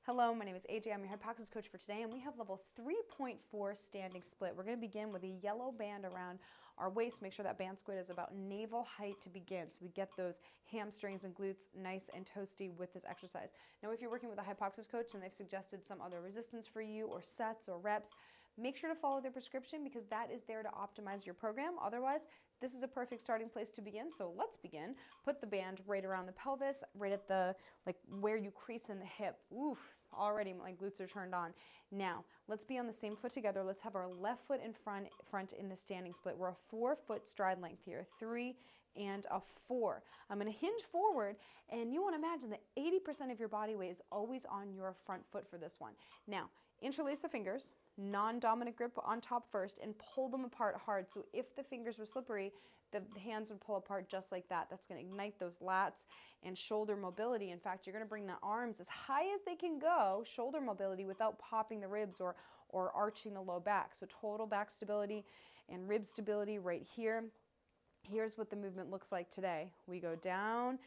Hello, my name is AJ. I'm your HYPOXiX coach for today, and we have level 3.4 standing split. We're going to begin with a yellow band around our waist. Make sure that band squid is about navel height to begin, so we get those hamstrings and glutes nice and toasty with this exercise. Now, if you're working with a HYPOXiX coach and they've suggested some other resistance for you or sets or reps, make sure to follow their prescription because that is there to optimize your program. Otherwise, this is a perfect starting place to begin. So let's begin. Put the band right around the pelvis, right at the, where you crease in the hip. Oof, already my glutes are turned on. Now, let's be on the same foot together. Let's have our left foot in front in the standing split. We're a 4-foot stride length here. 3 and a 4. I'm going to hinge forward, and you want to imagine that 80% of your body weight is always on your front foot for this one. Now, interlace the fingers, non-dominant grip on top first, and pull them apart hard. So if the fingers were slippery, the hands would pull apart just like that. That's going to ignite those lats and shoulder mobility. In fact, you're going to bring the arms as high as they can go, shoulder mobility, without popping the ribs or arching the low back. So total back stability and rib stability right here. Here's what the movement looks like today. We go down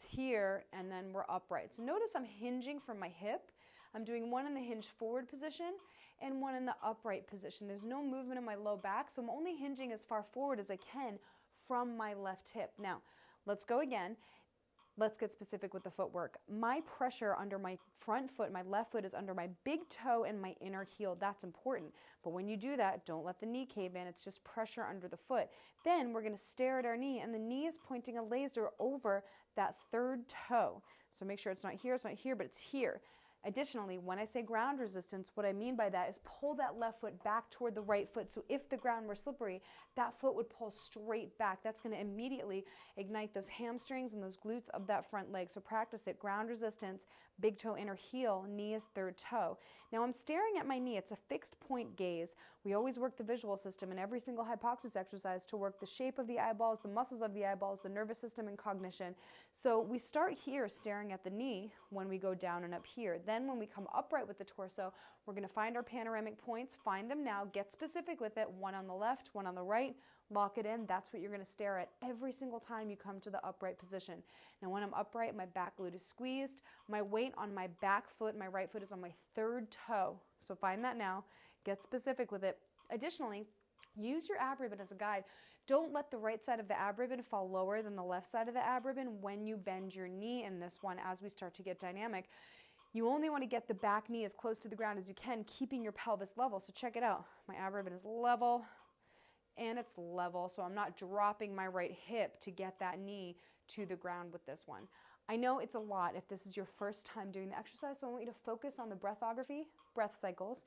here and then we're upright. So notice I'm hinging from my hip. I'm doing one in the hinge forward position and one in the upright position. There's no movement in my low back, so I'm only hinging as far forward as I can from my left hip. Now, let's go again. Let's get specific with the footwork. My pressure under my front foot, my left foot, is under my big toe and my inner heel. That's important. But when you do that, don't let the knee cave in. It's just pressure under the foot. Then we're going to stare at our knee, and the knee is pointing a laser over that third toe. So make sure it's not here, but it's here. Additionally, when I say ground resistance, what I mean by that is pull that left foot back toward the right foot. So if the ground were slippery, that foot would pull straight back. That's going to immediately ignite those hamstrings and those glutes of that front leg. So practice it. Ground resistance, big toe, inner heel, knee is third toe. Now I'm staring at my knee. It's a fixed point gaze. We always work the visual system in every single HYPOXiX exercise to work the shape of the eyeballs, the muscles of the eyeballs, the nervous system, and cognition. So we start here staring at the knee when we go down and up here. Then when we come upright with the torso, we're going to find our panoramic points, find them now, get specific with it, one on the left, one on the right, lock it in. That's what you're going to stare at every single time you come to the upright position. Now when I'm upright, my back glute is squeezed, my weight on my back foot, my right foot is on my third toe. So find that now, get specific with it. Additionally, use your ab ribbon as a guide. Don't let the right side of the ab ribbon fall lower than the left side of the ab ribbon when you bend your knee in this one as we start to get dynamic. You only want to get the back knee as close to the ground as you can, keeping your pelvis level. So check it out. My ab ribbon is level and it's level. So I'm not dropping my right hip to get that knee to the ground with this one. I know it's a lot if this is your first time doing the exercise, so I want you to focus on the breathography, breath cycles.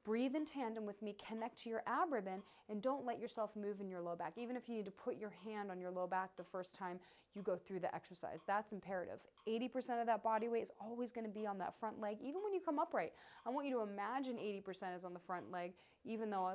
Breathe in tandem with me, connect to your ab ribbon, and don't let yourself move in your low back. Even if you need to put your hand on your low back the first time you go through the exercise, that's imperative. 80% of that body weight is always going to be on that front leg, even when you come upright. I want you to imagine 80% is on the front leg, even though,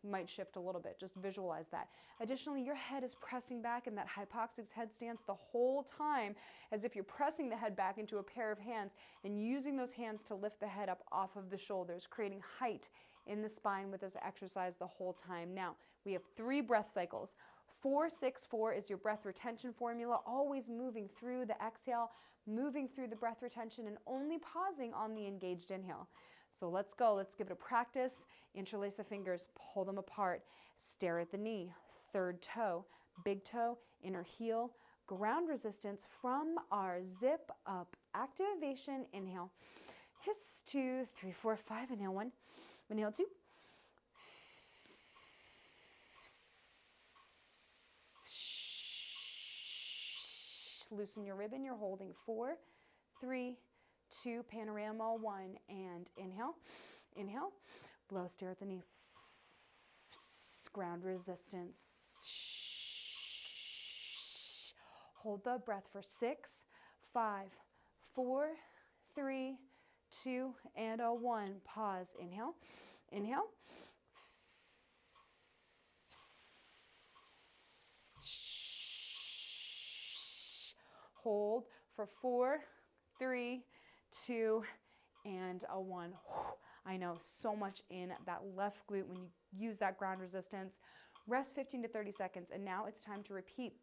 might shift a little bit. Just visualize that. Additionally, your head is pressing back in that HYPOXiX head stance the whole time, as if you're pressing the head back into a pair of hands and using those hands to lift the head up off of the shoulders, creating height in the spine with this exercise the whole time. Now, we have 3 breath cycles. 4-6-4 is your breath retention formula, always moving through the exhale, moving through the breath retention, and only pausing on the engaged inhale. So let's go. Let's give it a practice. Interlace the fingers, pull them apart, stare at the knee, third toe, big toe, inner heel, ground resistance from our zip up activation. Inhale. Hiss 2, 3, 4, 5. Inhale 1. Inhale 2. Loosen your ribbon. You're holding 4, 3, 2, panorama 1, and inhale, inhale, blow, stare at the knee, ground resistance, hold the breath for 6, 5, 4, 3, 2, and a 1, pause, inhale, inhale, hold for 4, 3, 2, and a 1. I know, so much in that left glute when you use that ground resistance. Rest 15 to 30 seconds, and now it's time to repeat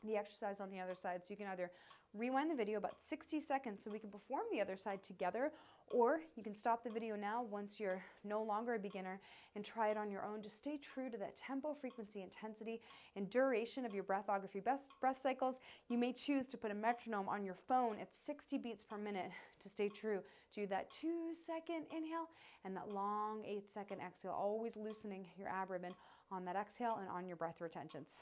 the exercise on the other side. So you can either rewind the video about 60 seconds so we can perform the other side together, or you can stop the video now once you're no longer a beginner and try it on your own. Just stay true to that tempo, frequency, intensity, and duration of your breathography breath cycles. You may choose to put a metronome on your phone at 60 beats per minute to stay true to that 2-second inhale and that long 8-second exhale, always loosening your abdomen on that exhale and on your breath retentions.